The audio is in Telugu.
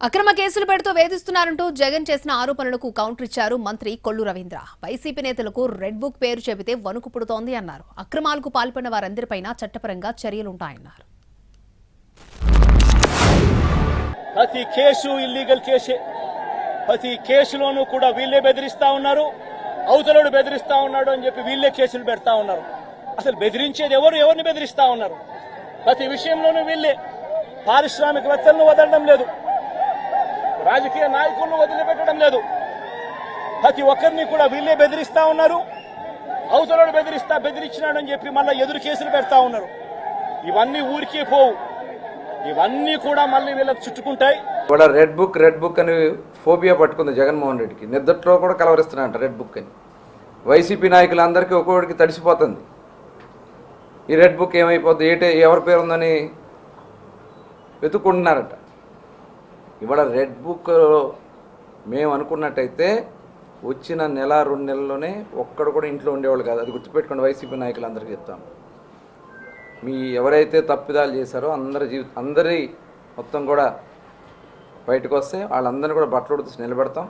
అక్రమ కేసులు పెడుతూ వేధిస్తున్నారంటూ జగన్ చేసిన ఆరోపణలకు కౌంటర్ ఇచ్చారు మంత్రి కొల్లు రవీంద్ర. వైసీపీ నేతలకు రెడ్ బుక్ పేరు చెబితే వణుకు పుడుతోంది అన్నారు. అక్రమాలకు పాల్పడిన వారందరిపైనా చట్టపరంగా చర్యలుంటాయన్నారు. ప్రతి కేసు ఇల్లీగల్ కేసే. ప్రతి కేసులోనూ కూడా వీళ్ళే బెదిరిస్తా ఉన్నారు, అవతలోడు బెదిరిస్తా ఉన్నాడు అని చెప్పి వీళ్ళే కేసులు పెడతా ఉన్నారు. అసలు బెదిరించేది ఎవరిని బెదిరిస్తా ఉన్నారు? ప్రతి విషయంలోనూ వీళ్ళే. పారిశ్రామికవేత్తలను వదలడం లేదు, రాజకీయ నాయకులను వదిలిపెట్టడం లేదు. ప్రతి ఒక్కరిని కూడా వీళ్ళే బెదిరిస్తా ఉన్నారు. అవతలోడు బెదిరించినాడు అని చెప్పి మళ్ళీ ఎదురు కేసులు పెడతా ఉన్నారు. ఇవన్నీ ఊరికే పోవు, ఇవన్నీ కూడా మళ్ళీ వీళ్ళకి చుట్టుకుంటాయి. ఇవాళ రెడ్ బుక్ అని ఫోబియా పట్టుకుంది జగన్మోహన్ రెడ్డికి. నిద్రలో కూడా కలవరిస్తున్నాయంట రెడ్ బుక్ అని. వైసీపీ నాయకులందరికీ ఒక్కొక్కడికి తడిసిపోతుంది. ఈ రెడ్ బుక్ ఏమైపోద్ది, ఎవరి పేరు ఉందని వెతుక్కుంటున్నారట. ఇవాళ రెడ్ బుక్ మేము అనుకున్నట్టయితే వచ్చిన నెల 2 నెలల్లోనే ఒక్కడు కూడా ఇంట్లో ఉండేవాళ్ళు కాదు. అది గుర్తుపెట్టుకోండి. వైసీపీ నాయకులందరికీ చెప్తాం, మీ ఎవరైతే తప్పిదాలు చేశారో అందరి మొత్తం కూడా బయటకు వస్తే వాళ్ళందరినీ కూడా బట్టలు ఉడిచి నిలబెడతాం.